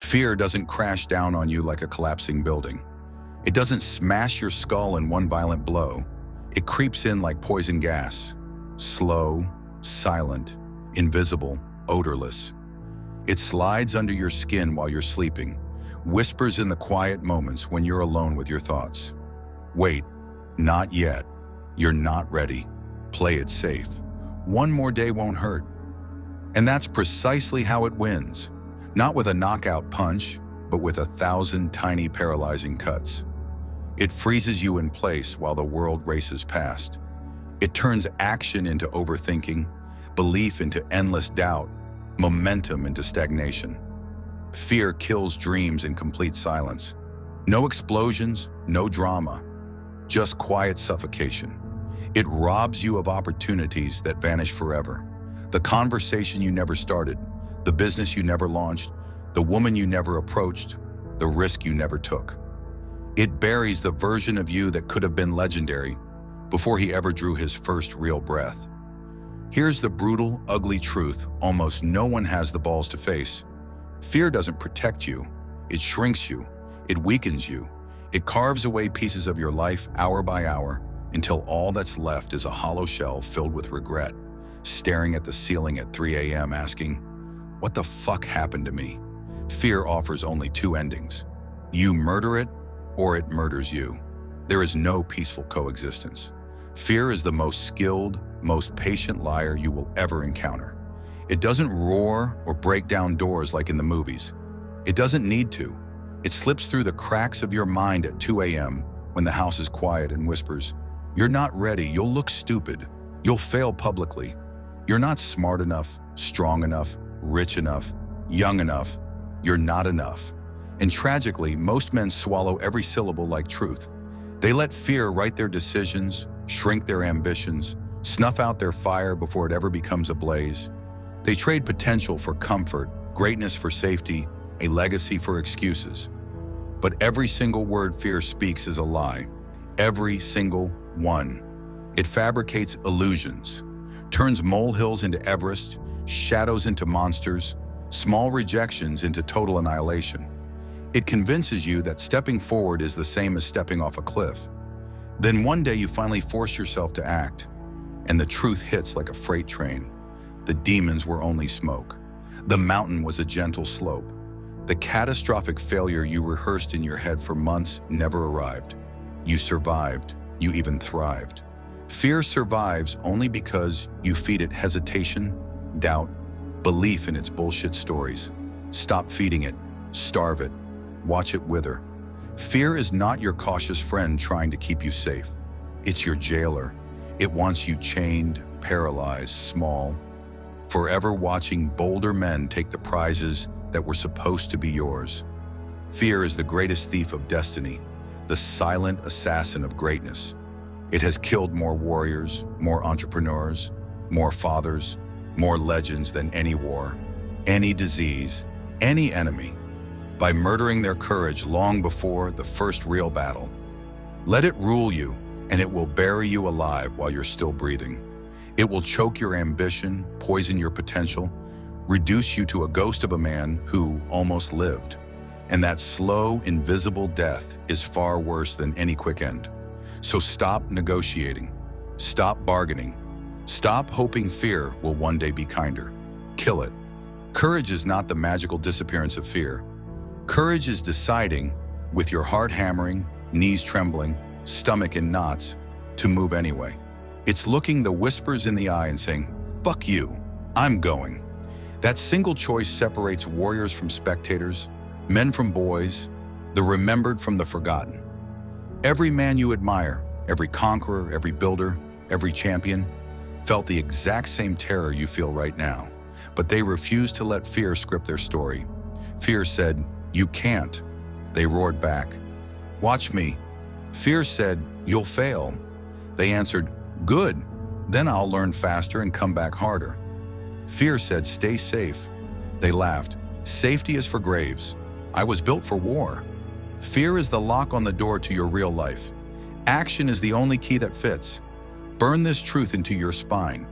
Fear doesn't crash down on you like a collapsing building. It doesn't smash your skull in one violent blow. It creeps in like poison gas, slow, silent, invisible, odorless. It slides under your skin while you're sleeping, whispers in the quiet moments when you're alone with your thoughts. Wait, not yet. You're not ready. Play it safe. One more day won't hurt. And that's precisely how it wins. Not with a knockout punch, but with 1,000 tiny paralyzing cuts. It freezes you in place while the world races past. It turns action into overthinking, belief into endless doubt, momentum into stagnation. Fear kills dreams in complete silence. No explosions, no drama, just quiet suffocation. It robs you of opportunities that vanish forever. The conversation you never started, the business you never launched, the woman you never approached, the risk you never took. It buries the version of you that could have been legendary before he ever drew his first real breath. Here's the brutal, ugly truth almost no one has the balls to face. Fear doesn't protect you. It shrinks you. It weakens you. It carves away pieces of your life hour by hour until all that's left is a hollow shell filled with regret, staring at the ceiling at 3 a.m. asking, "What the fuck happened to me?" Fear offers only two endings. You murder it, or it murders you. There is no peaceful coexistence. Fear is the most skilled, most patient liar you will ever encounter. It doesn't roar or break down doors like in the movies. It doesn't need to. It slips through the cracks of your mind at 2 a.m. when the house is quiet and whispers, "You're not ready, you'll look stupid. You'll fail publicly. You're not smart enough, strong enough, rich enough, young enough. You're not enough." And tragically, most men swallow every syllable like truth. They let fear write their decisions, shrink their ambitions, snuff out their fire before it ever becomes a blaze. They trade potential for comfort, greatness for safety, a legacy for excuses. But every single word fear speaks is a lie. Every single one. It fabricates illusions, turns molehills into Everest, shadows into monsters, small rejections into total annihilation. It convinces you that stepping forward is the same as stepping off a cliff. Then one day you finally force yourself to act, and the truth hits like a freight train. The demons were only smoke. The mountain was a gentle slope. The catastrophic failure you rehearsed in your head for months never arrived. You survived. You even thrived. Fear survives only because you feed it hesitation, doubt, belief in its bullshit stories. Stop feeding it. Starve it. Watch it wither. Fear is not your cautious friend trying to keep you safe. It's your jailer. It wants you chained, paralyzed, small, forever watching bolder men take the prizes that were supposed to be yours. Fear is the greatest thief of destiny, the silent assassin of greatness. It has killed more warriors, more entrepreneurs, more fathers, more legends than any war, any disease, any enemy, by murdering their courage long before the first real battle. Let it rule you, and it will bury you alive while you're still breathing. It will choke your ambition, poison your potential, reduce you to a ghost of a man who almost lived. And that slow, invisible death is far worse than any quick end. So stop negotiating. Stop bargaining. Stop hoping fear will one day be kinder. Kill it. Courage is not the magical disappearance of fear. Courage is deciding, with your heart hammering, knees trembling, stomach in knots, to move anyway. It's looking the whispers in the eye and saying, "Fuck you, I'm going." That single choice separates warriors from spectators, men from boys, the remembered from the forgotten. Every man you admire, every conqueror, every builder, every champion, felt the exact same terror you feel right now, but they refused to let fear script their story. Fear said, "You can't." They roared back, "Watch me." Fear said, "You'll fail." They answered, "Good, then I'll learn faster and come back harder." Fear said, "Stay safe." They laughed, "Safety is for graves. I was built for war." Fear is the lock on the door to your real life. Action is the only key that fits. Burn this truth into your spine.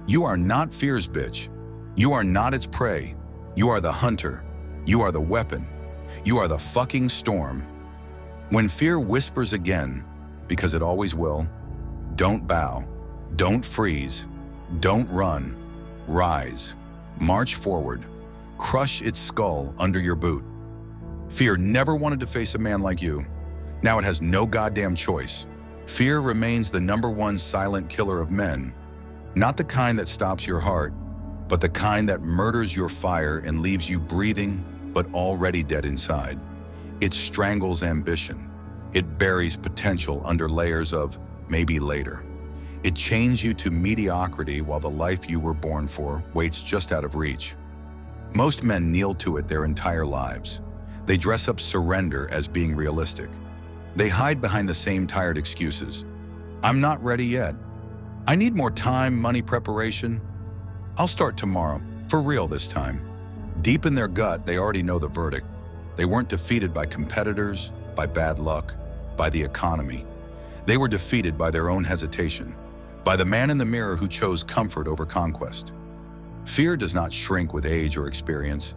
You are not fear's bitch. You are not its prey. You are the hunter. You are the weapon. You are the fucking storm. When fear whispers again, because it always will, don't bow, don't freeze, don't run, rise, march forward, crush its skull under your boot. Fear never wanted to face a man like you. Now it has no goddamn choice. Fear remains the #1 silent killer of men. Not the kind that stops your heart, but the kind that murders your fire and leaves you breathing, but already dead inside. It strangles ambition. It buries potential under layers of maybe later. It chains you to mediocrity while the life you were born for waits just out of reach. Most men kneel to it their entire lives. They dress up surrender as being realistic. They hide behind the same tired excuses. I'm not ready yet. I need more time, money, preparation. I'll start tomorrow, for real this time. Deep in their gut, they already know the verdict. They weren't defeated by competitors, by bad luck, by the economy. They were defeated by their own hesitation, by the man in the mirror who chose comfort over conquest. Fear does not shrink with age or experience.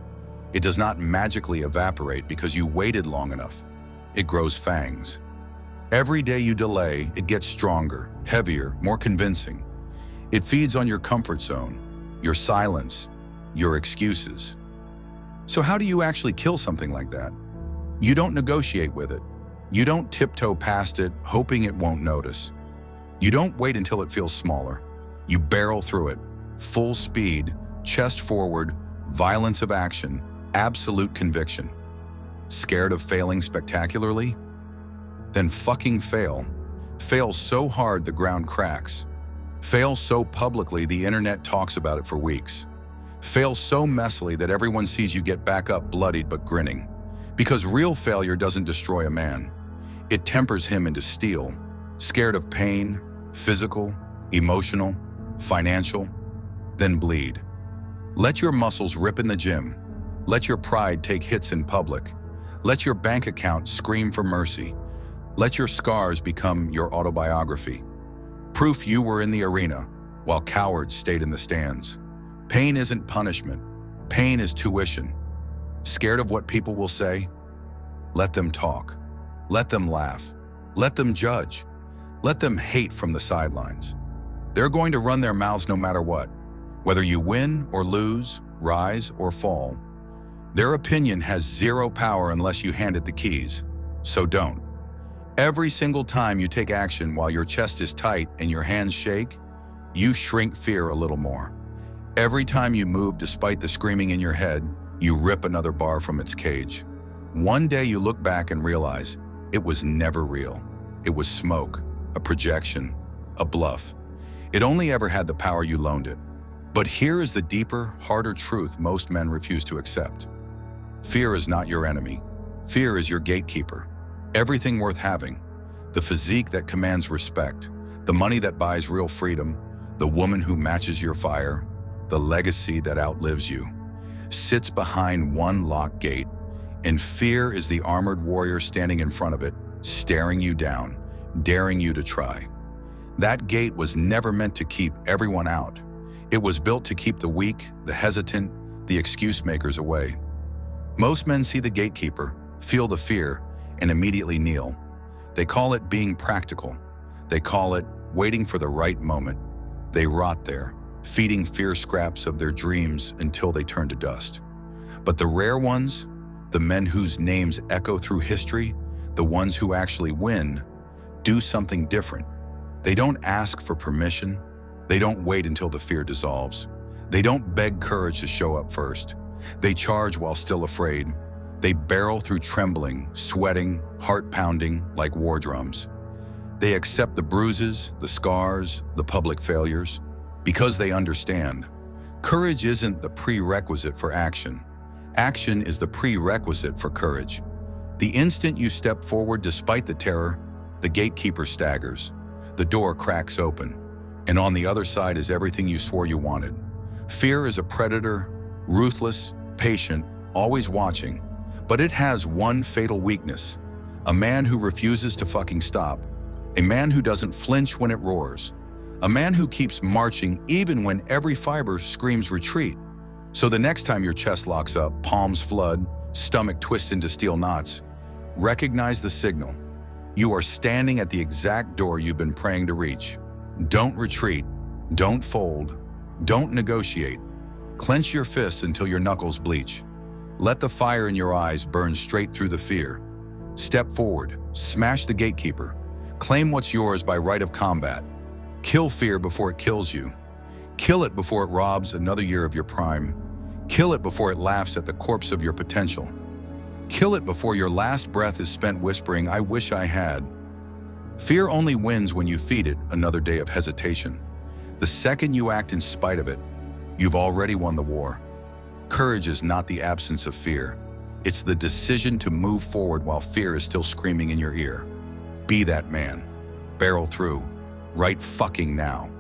It does not magically evaporate because you waited long enough. It grows fangs. Every day you delay, it gets stronger, heavier, more convincing. It feeds on your comfort zone, your silence, your excuses. So how do you actually kill something like that? You don't negotiate with it. You don't tiptoe past it, hoping it won't notice. You don't wait until it feels smaller. You barrel through it, full speed, chest forward, violence of action, absolute conviction. Scared of failing spectacularly? Then fucking fail. Fail so hard the ground cracks. Fail so publicly the internet talks about it for weeks. Fail so messily that everyone sees you get back up bloodied but grinning. Because real failure doesn't destroy a man. It tempers him into steel, scared of pain, physical, emotional, financial, then bleed. Let your muscles rip in the gym. Let your pride take hits in public. Let your bank account scream for mercy. Let your scars become your autobiography. Proof you were in the arena, while cowards stayed in the stands. Pain isn't punishment. Pain is tuition. Scared of what people will say? Let them talk. Let them laugh. Let them judge. Let them hate from the sidelines. They're going to run their mouths no matter what. Whether you win or lose, rise or fall. Their opinion has zero power unless you hand it the keys. So don't. Every single time you take action while your chest is tight and your hands shake, you shrink fear a little more. Every time you move despite the screaming in your head, you rip another bar from its cage. One day you look back and realize it was never real. It was smoke, a projection, a bluff. It only ever had the power you loaned it. But here is the deeper, harder truth most men refuse to accept. Fear is not your enemy. Fear is your gatekeeper. Everything worth having, the physique that commands respect, the money that buys real freedom, the woman who matches your fire, the legacy that outlives you, sits behind one locked gate, and fear is the armored warrior standing in front of it, staring you down, daring you to try. That gate was never meant to keep everyone out. It was built to keep the weak, the hesitant, the excuse makers away. Most men see the gatekeeper, feel the fear, and immediately kneel. They call it being practical. They call it waiting for the right moment. They rot there, feeding fear scraps of their dreams until they turn to dust. But the rare ones, the men whose names echo through history, the ones who actually win, do something different. They don't ask for permission. They don't wait until the fear dissolves. They don't beg courage to show up first. They charge while still afraid. They barrel through trembling, sweating, heart pounding like war drums. They accept the bruises, the scars, the public failures, because they understand. Courage isn't the prerequisite for action. Action is the prerequisite for courage. The instant you step forward despite the terror, the gatekeeper staggers. The door cracks open, and on the other side is everything you swore you wanted. Fear is a predator, ruthless, patient, always watching. But it has one fatal weakness. A man who refuses to fucking stop. A man who doesn't flinch when it roars. A man who keeps marching even when every fiber screams retreat. So the next time your chest locks up, palms flood, stomach twists into steel knots, recognize the signal. You are standing at the exact door you've been praying to reach. Don't retreat. Don't fold. Don't negotiate. Clench your fists until your knuckles bleach. Let the fire in your eyes burn straight through the fear. Step forward. Smash the gatekeeper. Claim what's yours by right of combat. Kill fear before it kills you. Kill it before it robs another year of your prime. Kill it before it laughs at the corpse of your potential. Kill it before your last breath is spent whispering, "I wish I had." Fear only wins when you feed it another day of hesitation. The second you act in spite of it, you've already won the war. Courage is not the absence of fear. It's the decision to move forward while fear is still screaming in your ear. Be that man. Barrel through. Right fucking now.